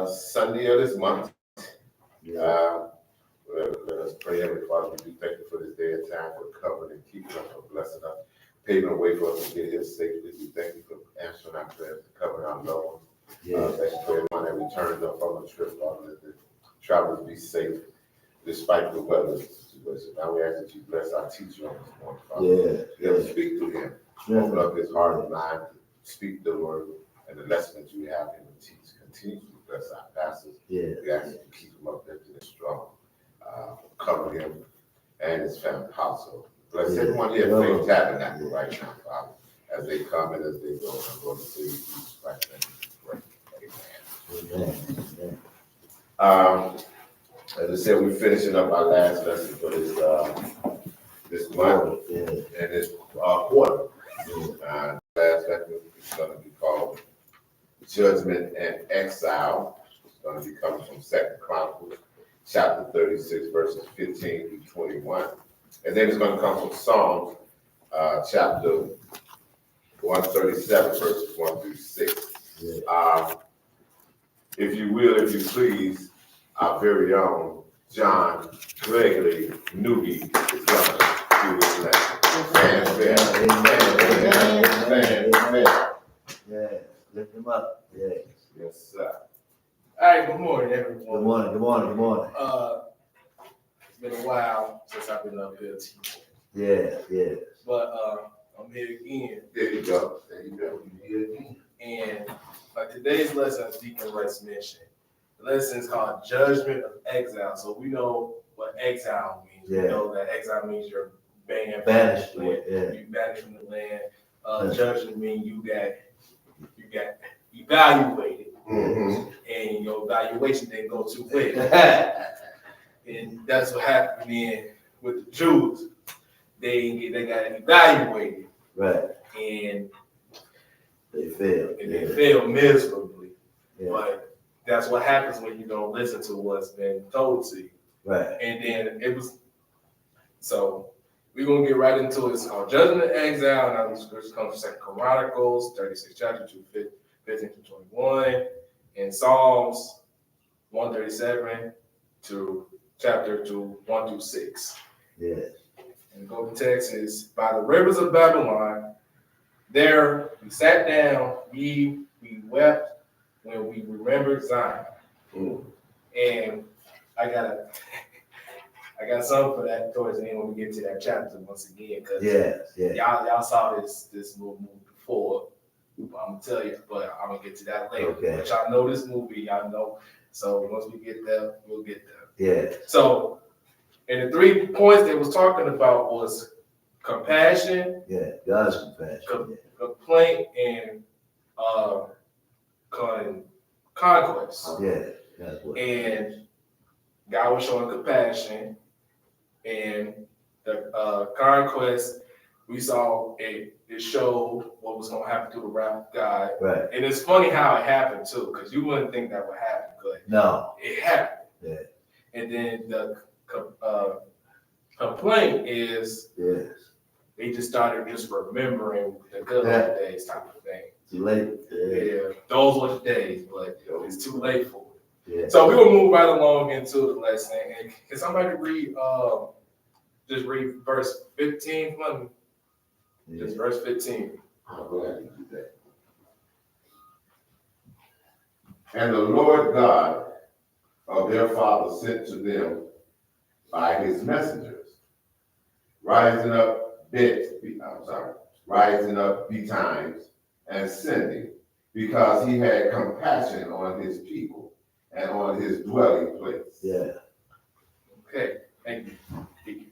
Sunday of this month. Yeah. Let us pray. Heavenly Father, we do thank you for this day and time, for covering and keeping us, for blessing us, paving a way for us to get here safely. We thank you for answering our prayers and covering our loved ones. Thank you for everyone that returned up from the trip, Father, that the travelers be safe despite the weather situation. Now we ask that you bless our teacher on this morning, Father. Speak to him. Open up his heart and mind to speak the word and the lesson that you have him to teach. Continue to bless our pastors. We ask that you keep him uplifted and strong. Cover him and his family household. Bless everyone here at Faith Tabernacle right now, Father, as they come and as they go. I'm going to say Jesus Christ. Amen. As I said, we're finishing up our last lesson for this month and this quarter. Last lesson is going to be called Judgment and Exile. It's going to be coming from 2 Chronicles, chapter 36, verses 15 through 21. And then it's going to come from Psalms, chapter 137, verses 1 through 6. If you will, if you please, our very own John Gregory Newby is going to do his lesson. Yes, lift him up. Yes. Yes, sir. All right, good morning, everyone. Good morning. It's been a while since I've been up here teaching. Yeah. But I'm here again. There you go. You're here again. And like today's lesson, as Deacon Rice mentioned, the lesson is called Judgment of Exile. So we know what exile means. We know that exile means you're banished from the land. You banished from the land. Judgment means you got evaluated. And your evaluation didn't go too well. And that's what happened then with the Jews. They got evaluated. Right. And they failed. And they failed miserably. But that's what happens when you don't listen to what's been told to you. Right. And then so we're going to get right into it. It's called Judgment and Exile. Now the scripture comes from 2 Chronicles, 36 chapter 15 to 21. And Psalms 137 to chapter 1 through 6. Yes. And the golden text is, by the rivers of Babylon, there we sat down, we wept when we remembered Zion. And I got something for that towards the end when we get to that chapter once again, because y'all saw this movie before. I'm gonna tell you, but I'm gonna get to that later. Okay. But y'all know this movie, y'all know. So once we get there, we'll get there. Yeah. So, and the 3 points they was talking about was compassion. Yeah, God's compassion. Complaint and conquest. Yeah, that's what. And God was showing compassion, and the conquest, we saw it showed what was going to happen to the wrath of God. Right. And it's funny how it happened too, because you wouldn't think that would happen, but no, it happened. Yeah. And then the complaint is they just started just remembering the good old days type of thing. Too late. Yeah, those were the days, but it's too late for it. Yeah. So we're gonna move right along into the lesson. And can somebody read just read verse 15 for me? Just verse 15. I'll go ahead and do that. And the Lord God of their fathers sent to them by his messengers, rising up betimes and sending, because he had compassion on his people and on his dwelling place. Yeah. Okay. Thank you.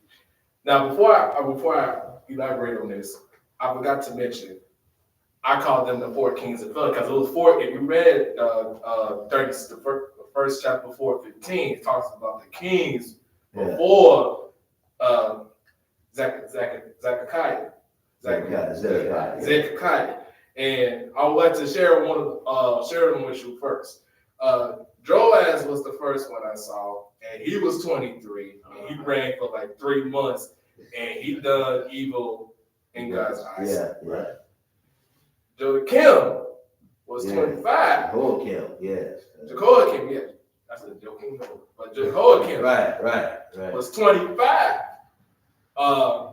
Now, before I elaborate on this, I forgot to mention, I call them the 4 kings of Philly, because it was 4. If you read the first chapter 4:15, it talks about the kings before Zedekiah. And I would like to share them with you first. Joaz was the first one I saw, and he was 23, and he reigned for like 3 months, and he done evil in God's eyes. Yeah, right. Joachim was Yeah. 25. Jehoiakim, yes. Jehoiakim, yeah. That's a joking number. But Jehoiakim Right. was 25.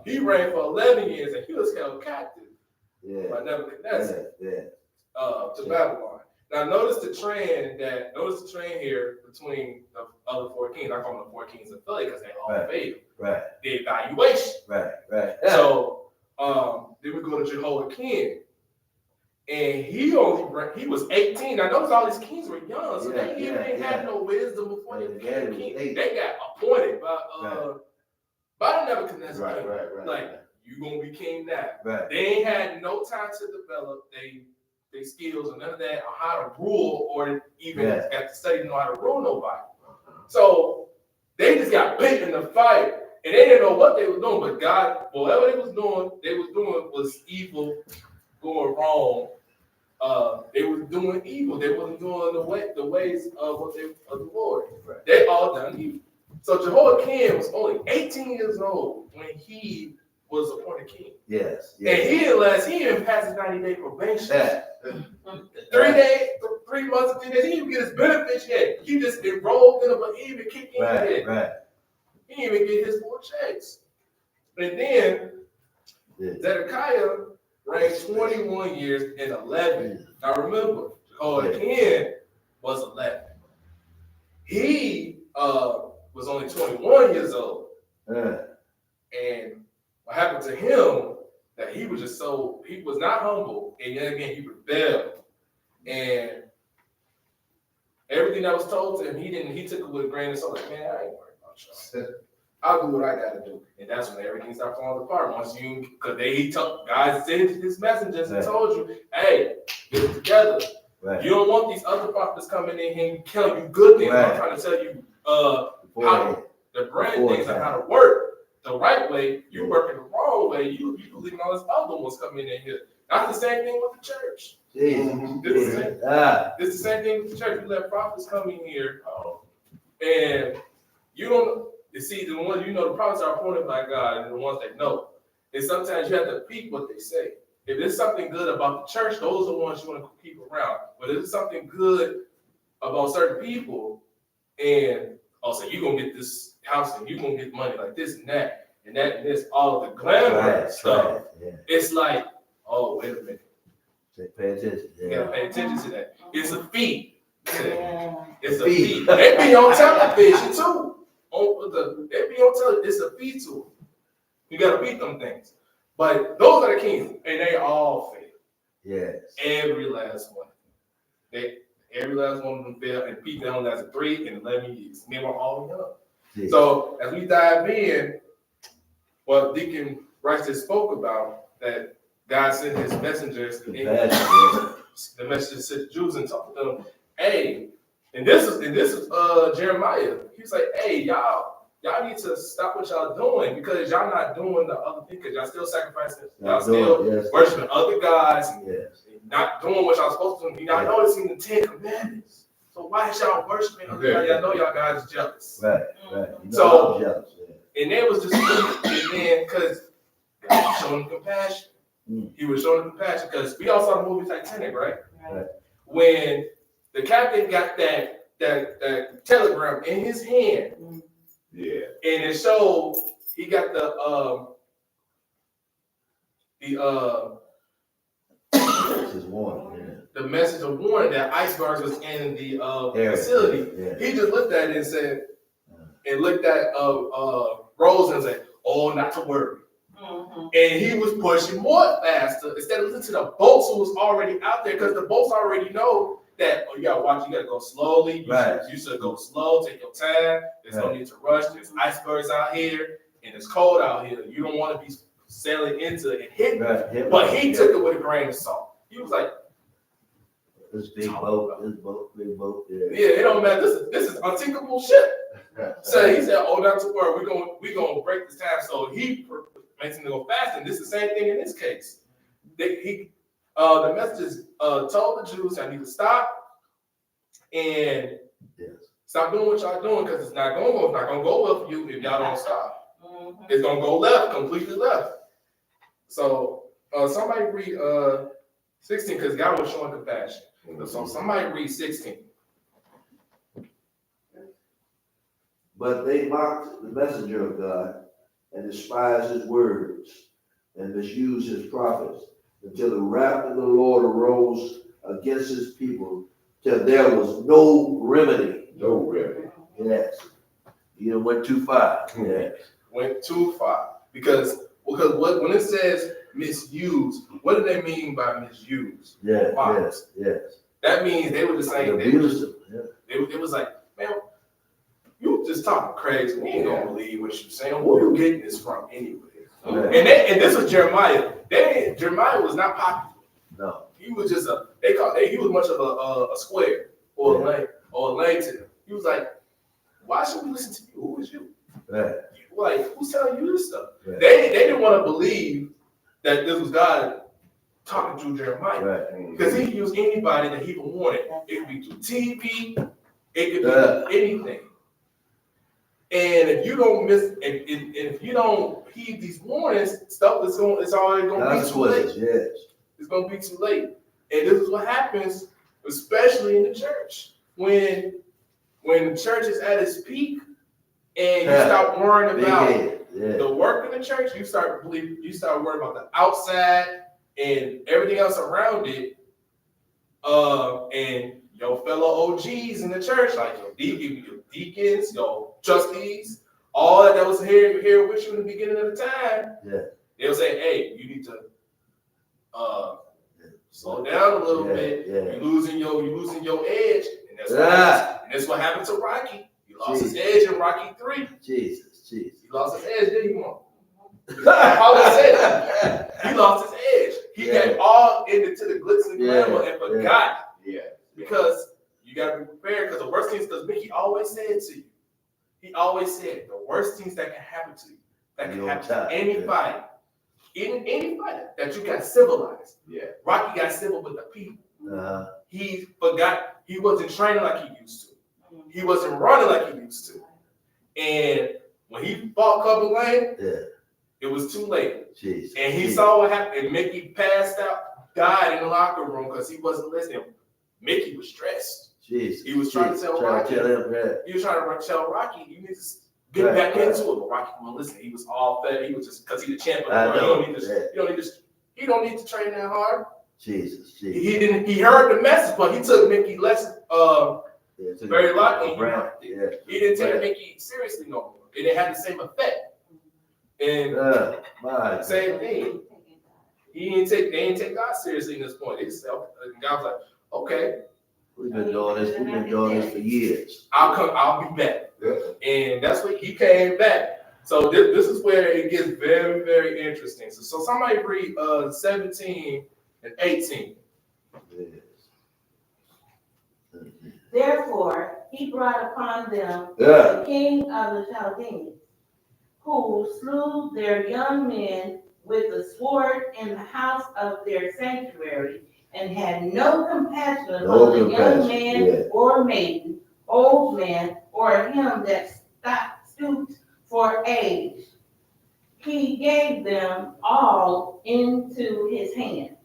He reigned for 11 years and he was held captive by Yeah. Nebuchadnezzar Yeah. to Babylon. Now notice the trend here between the other four kings. I call them the four kings of Philly because they all failed. Right. The evaluation. Right. So then we go to Jehoiakim. And he was 18. Now notice all these kings were young, so they ain't had no wisdom before they became king. They got appointed by Nebuchadnezzar. Right. Like, you gonna be king now. Right. They ain't had no time to develop they skills or none of that, or how to rule, or even got to study to know how to rule nobody. So they just got bit in the fire. And they didn't know what they were doing, but God, whatever they was doing was evil, going wrong. They was doing evil. They wasn't doing the ways of the Lord. Right. They all done evil. So Jehoiakim was only 18 years old when he was appointed king. Yes. And he didn't pass his 90-day probation. Yeah. 3 months, 3 days, he didn't even get his benefits yet. He just enrolled in them, but he didn't even kick in yet. Right. He didn't even get his full checks. And then Zedekiah reigned 21 years and 11. Now remember, Jehoiakim was 11. He was only 21 years old. And what happened to him, that he was he was not humble, and yet again, he rebelled. And everything that was told to him, he took it with a grain of salt. Like, man, I ain't worried about y'all. I'll do what I gotta do. And that's when everything started falling apart. God sent his messengers and told you, hey, get it together. Right. You don't want these other prophets coming in here and telling you good things. I'm trying to tell you how the brand things and how to work the right way. You working the wrong way. You leaving all these other ones coming in here. That's the same thing with the church. This is the same thing with the church. You let prophets come in here, and you don't. You see, the ones the prophets are appointed by God, and the ones that know. And sometimes you have to peep what they say. If there's something good about the church, those are the ones you want to keep around. But if there's something good about certain people, and also you're gonna get this house and you're gonna get money like this and that and this, all of the glamour stuff. It's like, oh, wait a minute. Pay attention. You gotta pay attention to that. It's a fee. Yeah. It's a fee. They be on television too. They be on television. It's a fee to them. You gotta beat them things. But those are the kings, and they all fail. Yes. Every last one. Every last one of them failed, and Pete only lasted 3 and 11 years. And they were all young. Yeah. So as we dive in, what Deacon Rice just spoke about, that God sent his messengers, the messengers to the Jews and told them, hey, and this is Jeremiah. He was like, hey, y'all need to stop what y'all doing, because y'all not doing the other thing, because y'all still sacrificing, y'all still worshiping other gods, and not doing what y'all supposed to do. You're not noticing the 10 Commandments. So why is y'all worshiping other gods? Y'all know y'all guys is jealous. Right. So, and they was just, and then, because God was showing compassion. He was showing compassion, because we all saw the movie Titanic, right? When the captain got that telegram in his hand, and it showed he got the message of warning that icebergs was in the facility. He just looked at it and said, and looked at Rose and said, "Oh, not to worry." And he was pushing more faster instead of listening to the boats who was already out there, because the boats already know that, oh, you gotta watch, you gotta go slowly. You should go slow, take your time. There's no need to rush. There's icebergs out here, and it's cold out here. You don't want to be sailing into it and hitting. But he took it with a grain of salt. He was like, this big boat. Yeah, it don't matter. This is unsinkable ship. So he said, "Oh, not to worry. We're gonna break this time." So he makes him go fast, and this is the same thing in this case. The messages told the Jews, "I need to stop and stop doing what y'all doing, because it's not gonna go well for you if y'all don't stop. It's gonna go left, completely left." So somebody read 16, because God was showing compassion. So somebody read 16. But they mocked the messenger of God and despised his words and misused his prophets until the wrath of the Lord arose against his people till there was no remedy. No remedy. Yes. You went too far. Yes. Went too far. Because what when it says misuse, what do they mean by misuse? Yes. Why? Yes. Yes. That means they were just saying, Abused him. Yeah. it was like, man, you just talking crazy. We ain't gonna believe what you're saying. Where you getting this from anyway? Right. And this was Jeremiah. Jeremiah was not popular. No. He was just he was much of a square or a lane to them. He was like, why should we listen to you? Who is you? Right. Like, who's telling you this stuff? Right. They didn't want to believe that this was God talking through Jeremiah. Right. Because he could use anybody that he wanted. It could be through TV, it could be anything. And if you don't if you don't heed these warnings, it's always going to be too late. Yes. It's going to be too late. And this is what happens, especially in the church. When the church is at its peak and you start worrying about the work in the church, you start worrying about the outside and everything else around it. And your fellow OGs in the church, like your deacons, your trustees, all that was here with you in the beginning of the time, they'll say, hey, you need to slow down a little bit. You're losing your edge. And that's what happened to Rocky. He lost his edge in Rocky 3. Jesus. He lost his edge, didn't he, Mom? Apollo said he lost his edge. He got all into the glitz and glamour and forgot. Yeah. Because you got to be prepared. Because the worst things, because Mickey always said to you, he always said the worst things that can happen to you, that can happen to anybody, even anybody that you got civilized. Yeah. Rocky got civil with the people. He forgot he wasn't training like he used to. He wasn't running like he used to. And when he fought Clubber Lane, it was too late. And he saw what happened. And Mickey passed out, died in the locker room because he wasn't listening. Mickey was stressed. He was trying to tell Rocky. He was trying to tell Rocky, you need to get back into it. But Rocky wouldn't listen. He was all fed. He was just because he's the champion. He don't need to train that hard. Jesus. He didn't. He heard the message, but he took Mickey less very lightly. He didn't take Mickey seriously no more. It didn't have the same effect. And same thing. They didn't take God seriously in this point. God was like, okay. We've been doing this for years. I'll be back. And that's what he came back. So this is where it gets very, very interesting. So somebody read 17 and 18. Therefore, he brought upon them the king of the Chaldeans, who slew their young men with the sword in the house of their sanctuary, and had no compassion upon the young man or maiden, old man, or him that stooped for age. He gave them all into his hand,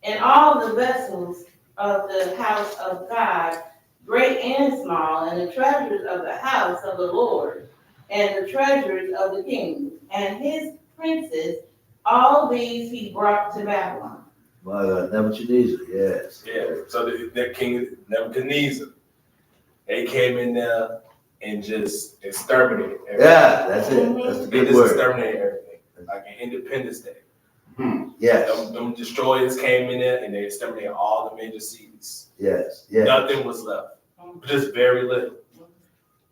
and all the vessels of the house of God, great and small, and the treasures of the house of the Lord, and the treasures of the king, and his princes, all these he brought to Babylon. My God, Nebuchadnezzar, yes. Yeah, so the king Nebuchadnezzar, they came in there and just exterminated everything. Yeah, that's it. That's the They good just word. exterminated everything, like an Independence Day. Yes. Them destroyers came in there and they exterminated all the major cities. Yes. Nothing was left, just very little.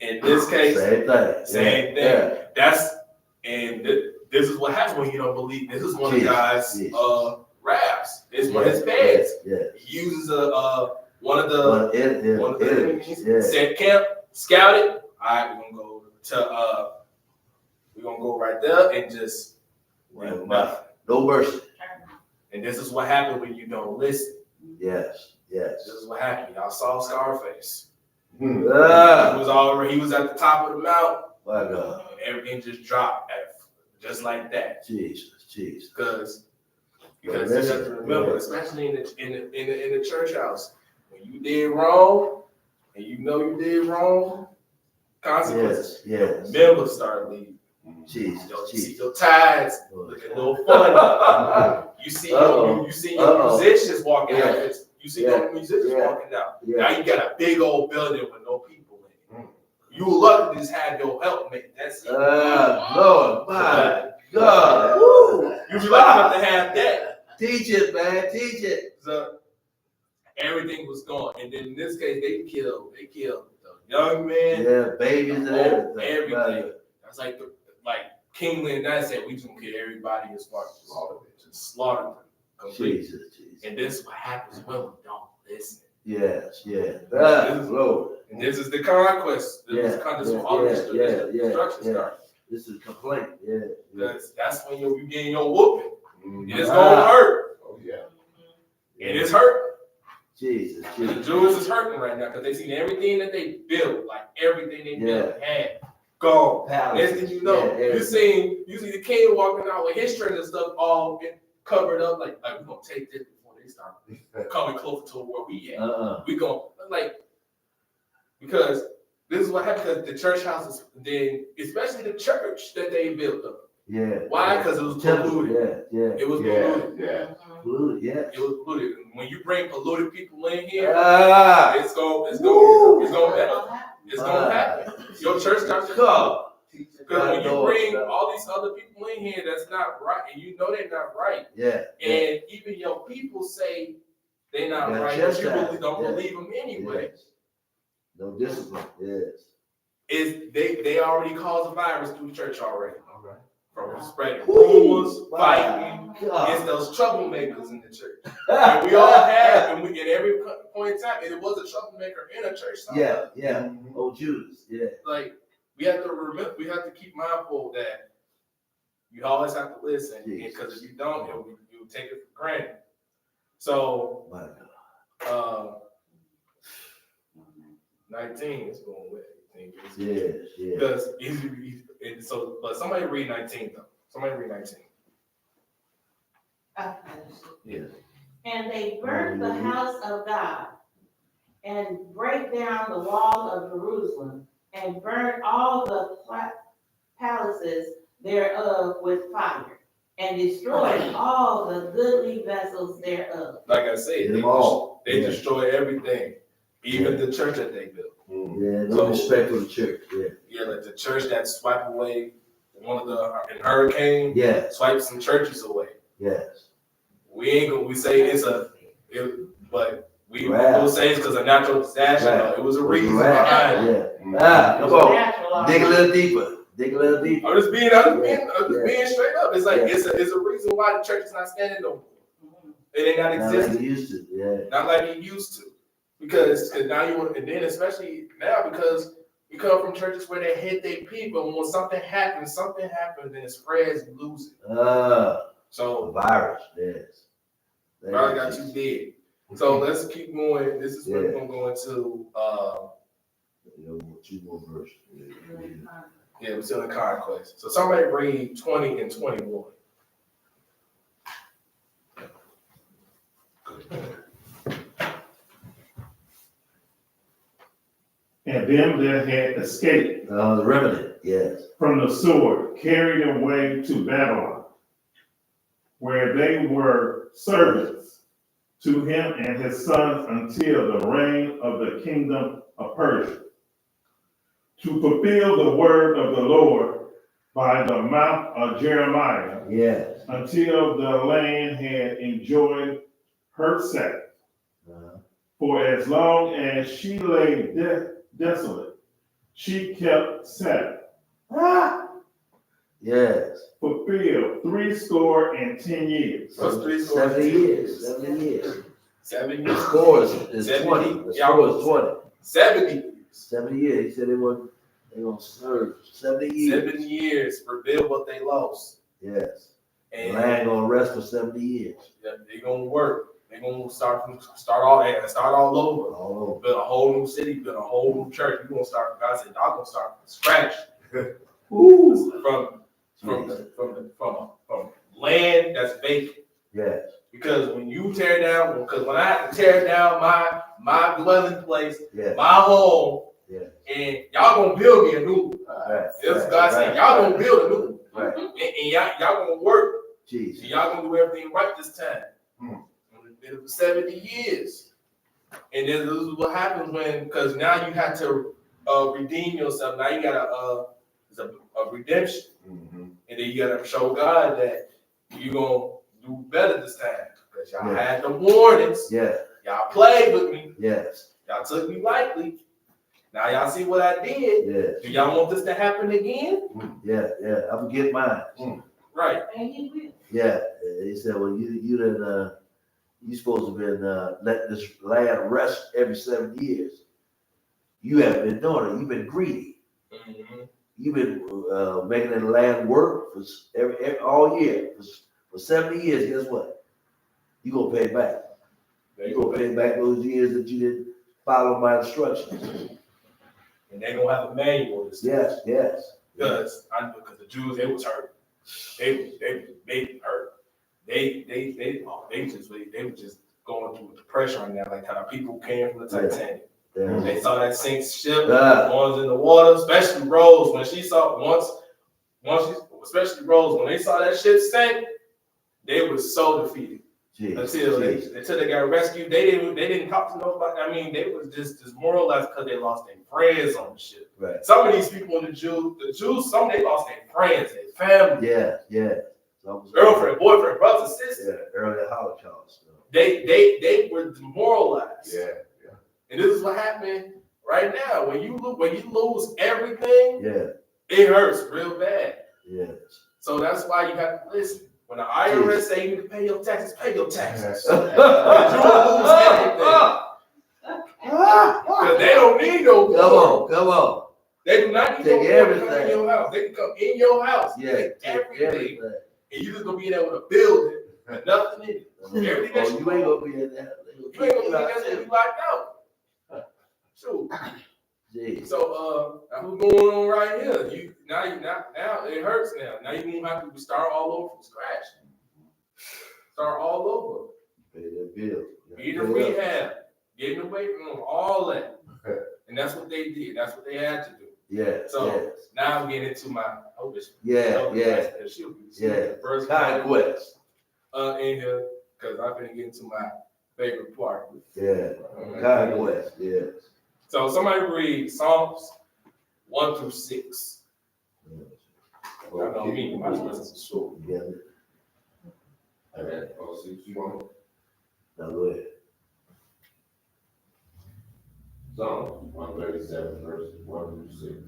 In this case, same thing. Yeah. This is what happens when you don't believe. This is one of the guys' raps. It's one of his bags. He uses one of the enemies. Set camp, scouted. All right, we're gonna go right there and just nothing. No mercy. And this is what happened when you don't listen. Yes. This is what happened. Y'all saw Scarface. He My was at the top of the mountain. God. And everything just dropped just like that. Jesus. Because you have to remember, especially in the church house, when you did wrong, and you know you did wrong, consequences. Yes. Members start leaving. Jesus. You see your tithes looking a little funny. You see your musicians walking out. You see your musicians walking out. Now you got a big old building with no people in it. You lucky to just have your helpmate. That's it. Lord, my God. Woo. You be lucky enough to have that. Teach it, man. Teach it. So everything was gone. And then in this case, they killed the young man. Yeah, babies and everything. Everything. That's like King Leonidas said, we just gonna kill everybody as far as slaughter them completely. Jesus. And this is what happens when we don't listen. Yes. Lord. And this is the conquest. This is all this destruction starts. This is complaint. That's when you getting your whooping. And it's gonna hurt. Oh, yeah. And it's hurting. Jesus. The Jews is hurting right now because they seen everything that they built, like everything they built had gone. Next thing you know, you see the king walking out with his treasure stuff all covered up, like we're gonna take this before they start coming closer to where we at. We gonna because this is what happened because the church houses, then especially the church that they built up. Yeah. Why? Because it was polluted. It was polluted. Polluted, yeah. It was polluted. When you bring polluted people in here, it's gonna happen. Your church starts to come. Because when you bring all these other people in here, that's not right, and you know they're not right. And even your people say they're not right, but you really don't believe them anyway. No discipline. They already caused a virus through the church already. From spreading rumors, fighting against those troublemakers in the church. And we all have, and we get every point in time, and it was a troublemaker in a church. Oh, Judas. Like we have to remember, we have to keep mindful that you always have to listen, because if you don't, you'll take it for granted. So, 19 is going with it. Because but somebody read 19 though. Somebody read 19. And they burnt the house of God, and break down the wall of Jerusalem, and burnt all the palaces thereof with fire, and destroyed all the goodly vessels thereof. Like I said, they destroyed everything, even the church that they built. No respect for the church. Like the church that swiped away one of the hurricane. Swiped some churches away. We ain't gonna say but we will say it's because of natural disaster. It was a reason behind it. Come on, dig a little deeper. I'm just being straight up. It's like it's a reason why the church is not standing no more. It ain't not existing. Not like it used to. Because now and then especially now, because you come from churches where they hate their people, and when something happens, then it spreads, you lose it. So virus, probably got you dead. So let's keep going. This is what we're gonna go into. Two more verses. We're still in conquest. So somebody read 20 and 21. And them that had escaped the remnant, from the sword, carried away to Babylon, where they were servants to him and his sons until the reign of the kingdom of Persia, to fulfill the word of the Lord by the mouth of Jeremiah, until the land had enjoyed her Sabbath. For as long as she lay desolate, she kept Sabbath. Fulfilled 70 years. What's 70 years. 7 years. The score is 20. The score is 20. 70. 70 years. He said they gonna serve 70 years. 7 years rebuild what they lost. And the land gonna rest for 70 years. They're gonna work. They're gonna start all over. Build a whole new city, build a whole new church. You're gonna start. God said, "I'm gonna start from scratch." From land that's vacant. Yes. Because when you tear down, because when I had to tear down my dwelling place, Yeah. my home, Yeah. and y'all gonna build me a new one. Right. This is God saying, y'all gonna build a new one. Right. And y'all gonna work. Jesus. And y'all gonna do everything right this time. It was 70 years. And then this is what happens because now you have to redeem yourself. Now you got a redemption. And then you got to show God that you're going to do better this time. Because y'all had the warnings. Yeah. Y'all played with me. Yes. Y'all took me lightly. Now y'all see what I did. Yes. Do y'all want this to happen again? Yeah. Yeah. I'm going to get mine. Right. And he will. Yeah. He said, well, you supposed to have been letting this land rest every 7 years. You haven't been doing it. You've been greedy. You've been making the land work for all year. For 70 years, guess what? You're going to pay back. You're going to pay back those years that you didn't follow my instructions. And they're going to have a manual this time. Yes. Because the Jews, they was hurt. They hurt. They were just going through the pressure on that, like how people came from the Titanic. Yeah. They saw that sink ship, ones in the water, especially Rose when she saw especially Rose when they saw that ship sink, they were so defeated. Until they got rescued, they didn't talk to nobody. I mean, they was just demoralized because they lost their friends on the ship. Right. Some of these people in the Jews, they lost their friends, their family. Yeah. Girlfriend, boyfriend, brothers, sisters. Yeah, early Holocaust. They were demoralized. Yeah. And this is what happened right now. When you lose everything, it hurts real bad. Yes. So that's why you have to listen. When the IRS say you need to pay your taxes, pay your taxes. Yeah. You will lose everything. Because they don't need no Come on. They do not need Take no everything. come in your house. They can come in your house. Yeah, Take everything. everything. And you just gonna be in there with a building and nothing in it. Everything that You ain't gonna be in there. You ain't gonna be that's gonna be locked out. Shoot. Jeez. So what's going on right here? Now it hurts now. Now you're gonna have to start all over from scratch. Start all over. Pay that bill. Get in rehab. Getting away from all that. And that's what they did. That's what they had to do. Yeah. So now I'm getting into my first conquest. In here because I'm gonna get into my favorite part. Yeah. Conquest. Yes. So somebody read Psalms 1-6. I know me, my presence is short. Yeah. You want Now go ahead. Psalm 137, verses 1-6.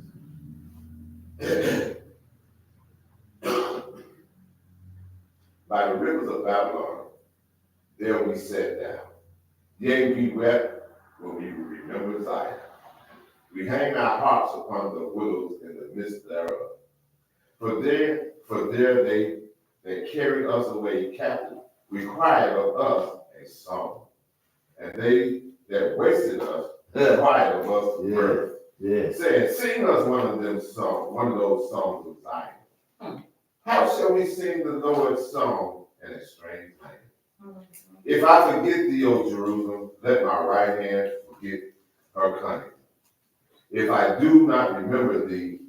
By the rivers of Babylon, there we sat down. Yea, we wept when we remember Zion. We hang our harps upon the willows in the midst thereof. For there they carried us away captive. We cried of us a song. And they that wasted us cried of us to birth. Saying, sing us one of those songs of Zion. How shall we sing the Lord's song in a strange land? If I forget thee, O Jerusalem, let my right hand forget her cunning. If I do not remember thee,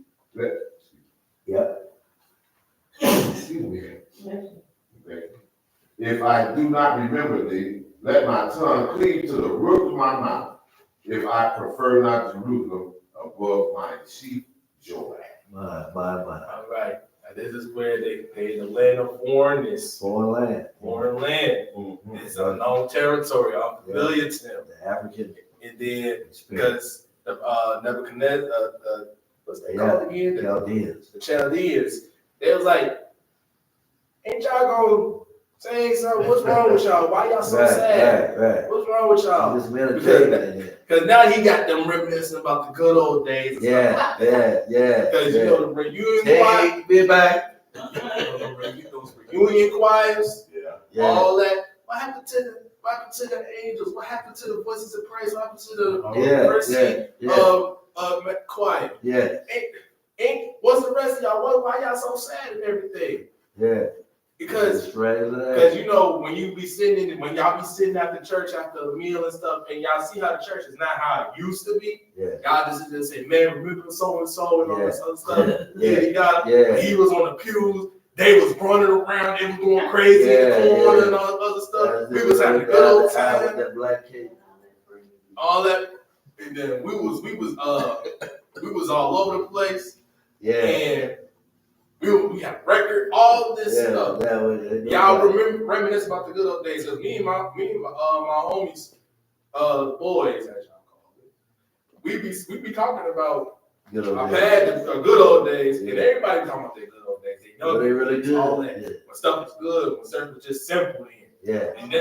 If I do not remember thee, let my tongue cleave to the roof of my mouth. If I prefer not Jerusalem above my chief joy. My. All right. Now this is where they the land of foreignness. Foreign land. Foreign land. Mm-hmm. It's unknown territory. I'm familiar to them. The African. And then experience. because Nebuchadnezzar, what's they called again? Chaldeans. The Chaldeans. They was like, ain't y'all gonna say something? What's wrong with y'all? Why y'all so sad? Right. What's wrong with y'all? This meditation in here. Because now he got them reminiscing about the good old days. Yeah. Because you know the reunion choir. Take me back. Those reunion choirs. Yeah. All that. What happened to the angels? What happened to the voices of praise? What happened to the mercy choir? Yeah. Ain't what's the rest of y'all? Why y'all so sad and everything? Yeah. Because you know, when you be sitting when y'all be sitting at the church after a meal and stuff, and y'all see how the church is not how it used to be. Yeah. Y'all just say, man, remember so and so and all this other stuff. Yeah. He was on the pews. They was running around. They was going crazy in the corner and all the other stuff. We was having a good old time. That black kid. All that, and then we was all over the place. Yeah. And we had record, all this stuff. Y'all reminisce about the good old days. Cause me and my homies, boys, as y'all call it, we be talking about I've had the good old days, and everybody talking about their good old days. They know they really good. All that. Yeah. When stuff was good, when stuff was just simple. Yeah. And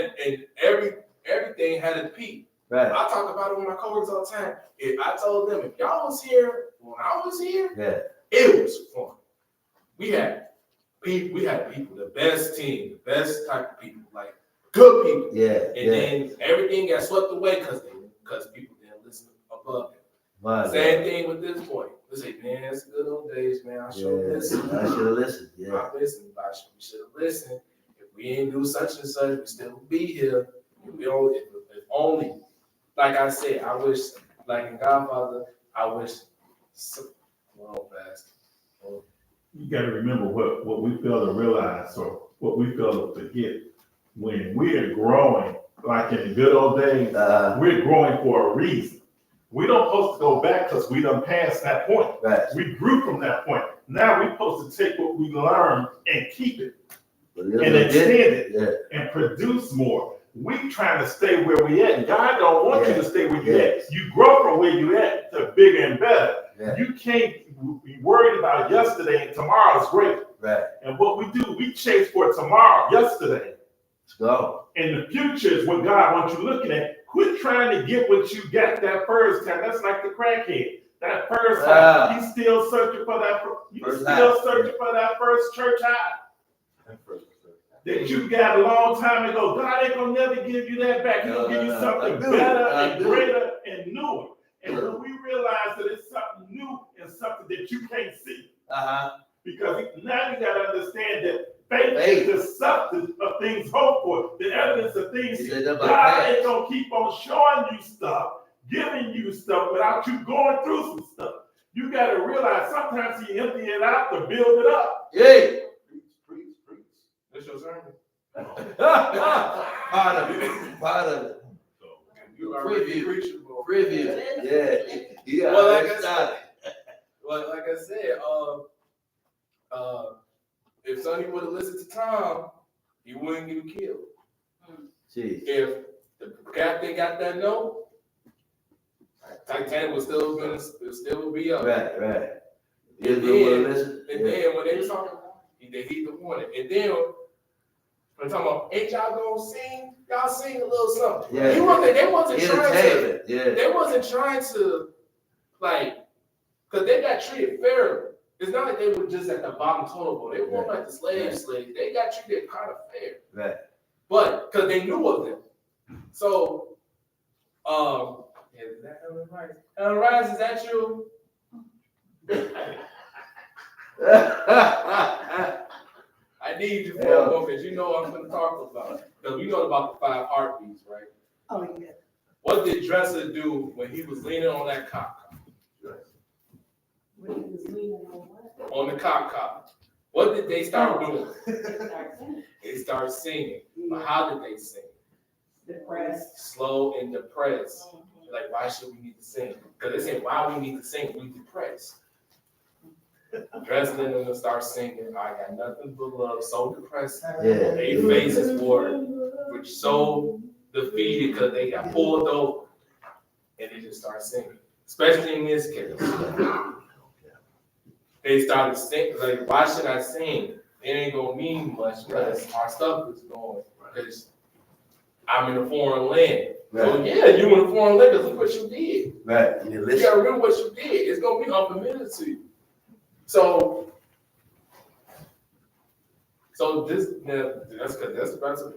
everything had a peak. Right. I talk about it with my coworkers all the time. If I told them, if y'all was here when I was here, it was fun. We had people, the best team, the best type of people, like good people. Yeah. And then everything got swept away because people didn't listen above it. Same thing with this point. They say, man, it's the good old days, man. I should have listened. I should have listened. Yeah. I listened, but we should have listened. If we ain't do such and such, we still would be here. If only, like I said, I wish, like in Godfather, I wish. Fast. You got to remember what we fail to realize, or what we fail to forget. When we're growing, like in the good old days, we're growing for a reason. We don't supposed to go back because we done passed that point. Right. We grew from that point. Now we're supposed to take what we learned and keep it and extend it and produce more. We trying to stay where we at. God don't want you to stay where you at. You grow from where you at to bigger and better. Yeah. You can't be worried about yesterday and tomorrow is great. Right. And what we do, we chase for tomorrow, yesterday. Let's go. And the future is what God wants you looking at. Quit trying to get what you got that first time. That's like the crackhead. That first time, he's still searching for that. Searching for that first church high that you got a long time ago. God ain't gonna never give you that back. He's gonna give you something better and greater and newer. And when we realize that it's something new and something that you can't see, because now you got to understand that faith is the substance of things hoped for, the evidence of things. God ain't going to keep on showing you stuff, giving you stuff without you going through some stuff. You got to realize sometimes he empty it out to build it up. Yeah. Preach. That's your sermon. Part of it. You are really preachable. Preview. Yeah. Well, like I said, if Sonny would have listened to Tom, he wouldn't get killed. Jeez. If the captain got that note, Titanic would still be up. Right. And then when they was talking, they heed the warning. And then when talking about, ain't y'all gonna sing? Y'all sing a little something. Yeah. They wasn't trying to like, because they got treated fairly. It's not like they were just at the bottom totem pole. They weren't like the slaves. They got treated kind of fair. Right. But because they knew of them. So, is that Ellen Rice? Ellen Rice, is that you? I need you for a moment because you know I'm going to talk about it. Because we know about the 5 heartbeats, right? Oh, yeah. What did Dresser do when he was leaning on that cop? When he was leaning on what? On the cop. What did they start doing? They started singing. But how did they sing? Depressed. Slow and depressed. Like, why should we need to sing? Because they say, why we need to sing? We depressed. Dresden and them start singing, I got nothing but love, so depressed. Yeah. Their faces were which so defeated because they got pulled over. And they just start singing. Especially in this case. They started singing, like, why should I sing? It ain't gonna mean much because our stuff is going. Because I'm in a foreign land. Right. So yeah, you in a foreign land because look what you did. Right. You gotta remember what you did. It's gonna be unfamiliar to you. So that's the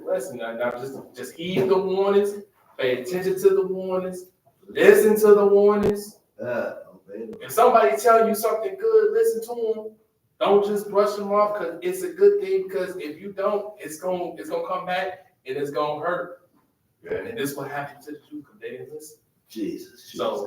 lesson. Now just heed the warnings, pay attention to the warnings, listen to the warnings. If somebody tell you something good, listen to them. Don't just brush them off because it's a good thing. Because if you don't, it's gonna come back and it's gonna hurt. Yeah. And this is what happened to the Jews because they didn't listen. Jesus. So